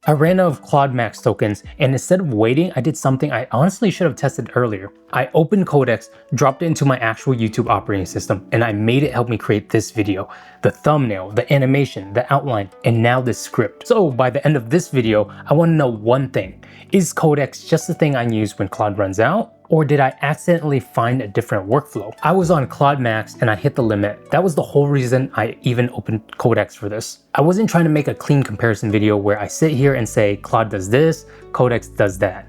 I ran out of Claude Max tokens, and instead of waiting, I did something I honestly should have tested earlier. I opened Codex, dropped it into my actual YouTube operating system, and I made it help me create this video. The thumbnail, the animation, the outline, and now this script. So by the end of this video, I want to know one thing. Is Codex just the thing I use when Claude runs out? Or did I accidentally find a different workflow? I was on Claude Max and I hit the limit. That was the whole reason I even opened Codex for this. I wasn't trying to make a clean comparison video where I sit here and say Claude does this, Codex does that.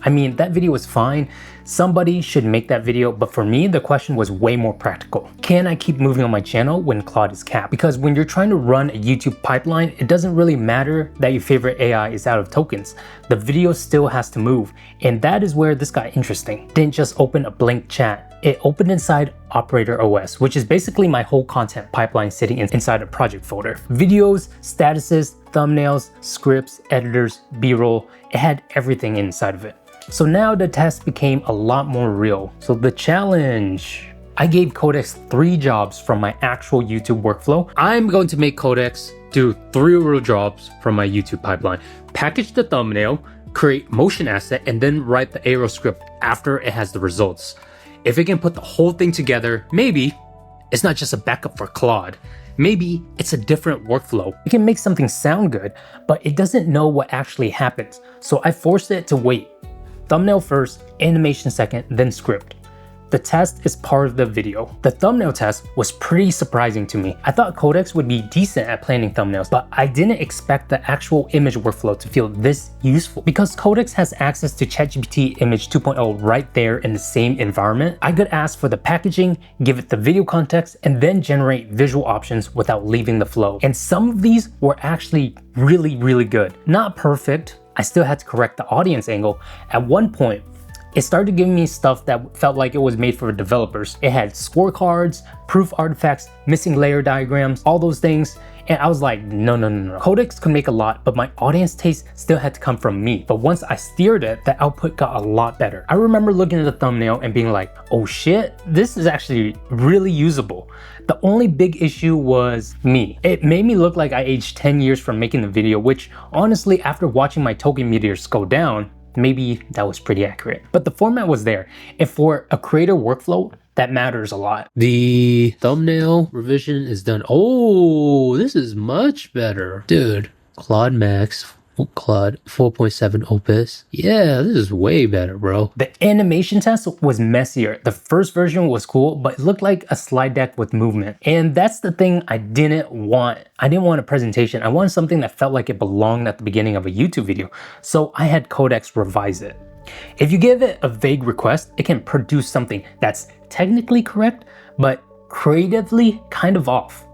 I mean, that video was fine. Somebody should make that video, but for me, the question was way more practical. Can I keep moving on my channel when Claude is capped? Because when you're trying to run a YouTube pipeline, it doesn't really matter that your favorite AI is out of tokens. The video still has to move, and that is where this got interesting. Didn't just open a blank chat. It opened inside Operator OS, which is basically my whole content pipeline sitting inside a project folder. Videos, statuses, thumbnails, scripts, editors, B-roll, it had everything inside of it. So now the test became a lot more real. So the challenge, I gave Codex 3 jobs from my actual YouTube workflow. I'm going to make Codex do 3 real jobs from my YouTube pipeline. Package the thumbnail, create motion asset, and then write the arrow script after it has the results. If it can put the whole thing together, maybe it's not just a backup for Claude. Maybe it's a different workflow. It can make something sound good, but it doesn't know what actually happens. So I forced it to wait. Thumbnail first, animation second, then script. The test is part of the video. The thumbnail test was pretty surprising to me. I thought Codex would be decent at planning thumbnails, but I didn't expect the actual image workflow to feel this useful. Because Codex has access to ChatGPT Image 2.0 right there in the same environment, I could ask for the packaging, give it the video context, and then generate visual options without leaving the flow. And some of these were actually really good. Not perfect. I still had to correct the audience angle. At one point, it started giving me stuff that felt like it was made for developers. It had scorecards, proof artifacts, missing layer diagrams, all those things. And I was like, no. Codex could make a lot, but my audience taste still had to come from me. But once I steered it, the output got a lot better. I remember looking at the thumbnail and being like, oh shit, this is actually really usable. The only big issue was me. It made me look like I aged 10 years from making the video, which honestly, after watching my token meteors go down, maybe that was pretty accurate. But the format was there, and for a creator workflow, that matters a lot. The thumbnail revision is done. Oh, this is much better. Dude, Claude Max, Claude 4.7 Opus. Yeah, this is way better, bro. The animation test was messier. The first version was cool, but it looked like a slide deck with movement. And that's the thing I didn't want. I didn't want a presentation. I wanted something that felt like it belonged at the beginning of a YouTube video. So I had Codex revise it. If you give it a vague request, it can produce something that's technically correct, but creatively kind of off.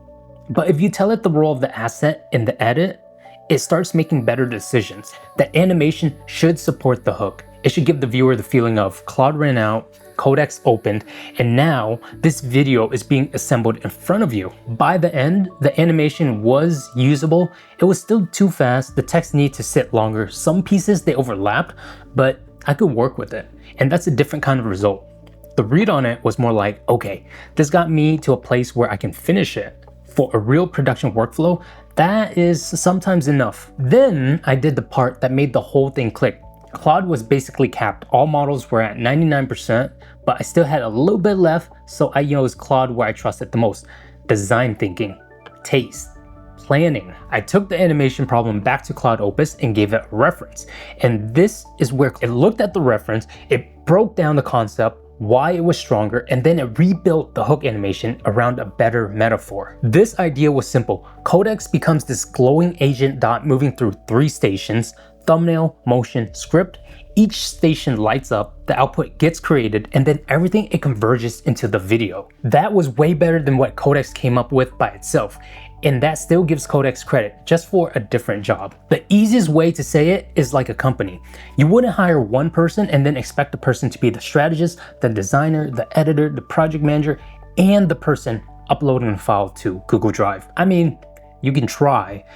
But if you tell it the role of the asset in the edit, it starts making better decisions. The animation should support the hook. It should give the viewer the feeling of Claude ran out, Codex opened, and now this video is being assembled in front of you. By the end, the animation was usable. It was still too fast. The text needed to sit longer. Some pieces, they overlapped, but I could work with it. And that's a different kind of result. The read on it was more like, okay, this got me to a place where I can finish it. For a real production workflow, that is sometimes enough. Then I did the part that made the whole thing click. Claude was basically capped. All models were at 99%, but I still had a little bit left, so I used Claude where I trusted the most. Design thinking, taste, planning. I took the animation problem back to Claude Opus and gave it a reference. And this is where it looked at the reference, it broke down the concept, why it was stronger, and then it rebuilt the hook animation around a better metaphor. This idea was simple. Codex becomes this glowing agent dot moving through 3 stations: thumbnail, motion, script. Each station lights up, the output gets created, and then everything it converges into the video. That was way better than what Codex came up with by itself. And that still gives Codex credit, just for a different job. The easiest way to say it is like a company. You wouldn't hire one person and then expect the person to be the strategist, the designer, the editor, the project manager, and the person uploading the file to Google Drive. I mean, you can try.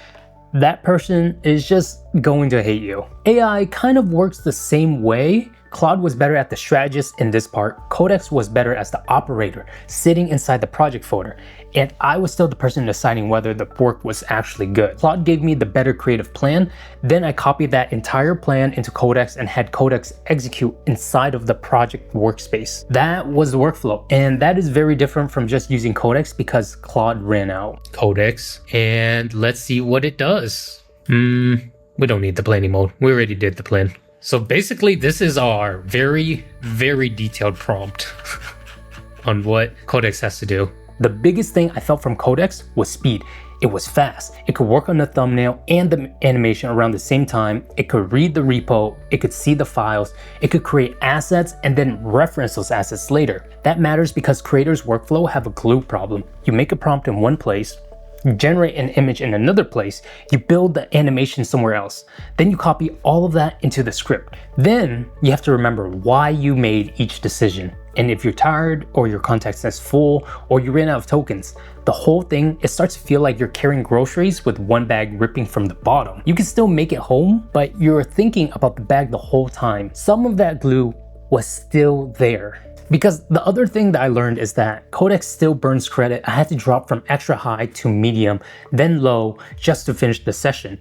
That person is just going to hate you. AI kind of works the same way. Claude was better at the strategist in this part, Codex was better as the operator, sitting inside the project folder, and I was still the person deciding whether the work was actually good. Claude gave me the better creative plan, then I copied that entire plan into Codex and had Codex execute inside of the project workspace. That was the workflow, and that is very different from just using Codex because Claude ran out. Codex, and let's see what it does. We don't need the planning mode. We already did the plan. So basically, this is our very, very detailed prompt on what Codex has to do. The biggest thing I felt from Codex was speed. It was fast. It could work on the thumbnail and the animation around the same time. It could read the repo. It could see the files. It could create assets and then reference those assets later. That matters because creators' workflow have a glue problem. You make a prompt in one place, you generate an image in another place, you build the animation somewhere else. Then you copy all of that into the script. Then you have to remember why you made each decision. And if you're tired or your context is full or you ran out of tokens, the whole thing, it starts to feel like you're carrying groceries with one bag ripping from the bottom. You can still make it home, but you're thinking about the bag the whole time. Some of that glue was still there. Because the other thing that I learned is that Codex still burns credit. I had to drop from extra high to medium, then low, just to finish the session.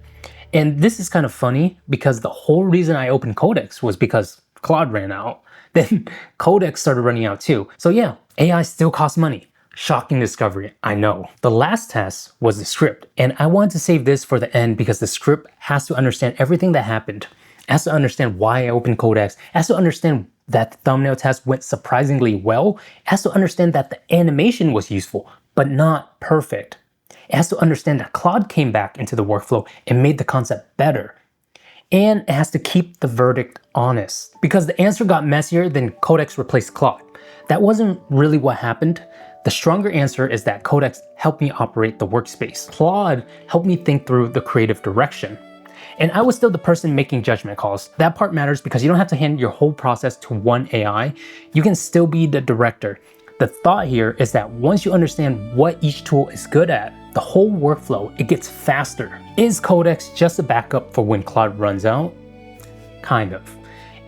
And this is kind of funny because the whole reason I opened Codex was because Claude ran out. Then Codex started running out too. So yeah, AI still costs money. Shocking discovery, I know. The last test was the script, and I wanted to save this for the end because the script has to understand everything that happened. It has to understand why I opened Codex. It has to understand that the thumbnail test went surprisingly well. It has to understand that the animation was useful, but not perfect. It has to understand that Claude came back into the workflow and made the concept better. And it has to keep the verdict honest. Because the answer got messier, then Codex replaced Claude. That wasn't really what happened. The stronger answer is that Codex helped me operate the workspace. Claude helped me think through the creative direction. And I was still the person making judgment calls. That part matters because you don't have to hand your whole process to one AI. You can still be the director. The thought here is that once you understand what each tool is good at, the whole workflow, it gets faster. Is Codex just a backup for when Claude runs out? Kind of.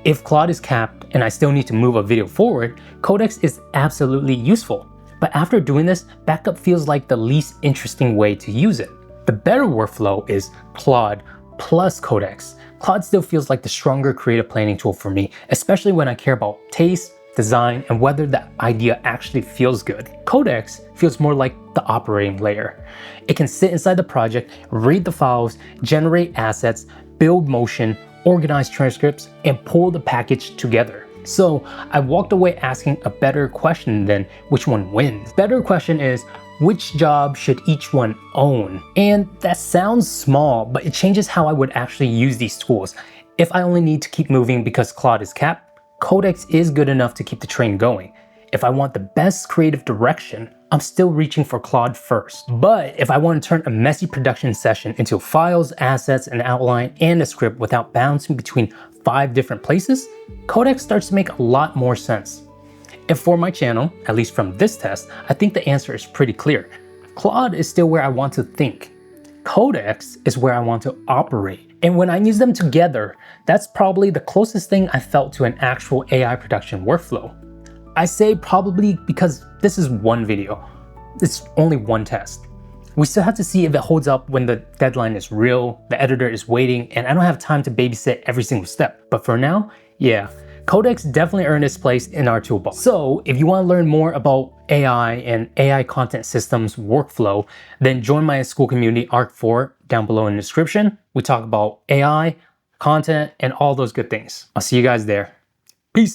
If Claude is capped and I still need to move a video forward, Codex is absolutely useful. But after doing this, backup feels like the least interesting way to use it. The better workflow is Claude plus Codex. Claude still feels like the stronger creative planning tool for me, especially when I care about taste, design, and whether the idea actually feels good. Codex feels more like the operating layer. It can sit inside the project, read the files, generate assets, build motion, organize transcripts, and pull the package together. So I walked away asking a better question than which one wins. Better question is, which job should each one own? And that sounds small, but it changes how I would actually use these tools. If I only need to keep moving because Claude is capped, Codex is good enough to keep the train going. If I want the best creative direction, I'm still reaching for Claude first. But if I want to turn a messy production session into files, assets, an outline, and a script without bouncing between 5 different places, Codex starts to make a lot more sense. And for my channel, at least from this test, I think the answer is pretty clear. Claude is still where I want to think. Codex is where I want to operate. And when I use them together, that's probably the closest thing I felt to an actual AI production workflow. I say probably because this is one video. It's only one test. We still have to see if it holds up when the deadline is real, the editor is waiting, and I don't have time to babysit every single step. But for now, yeah, Codex definitely earned its place in our toolbox. So if you want to learn more about AI and AI content systems workflow, then join my school community ARC 4 down below in the description. We talk about AI, content, and all those good things. I'll see you guys there. Peace.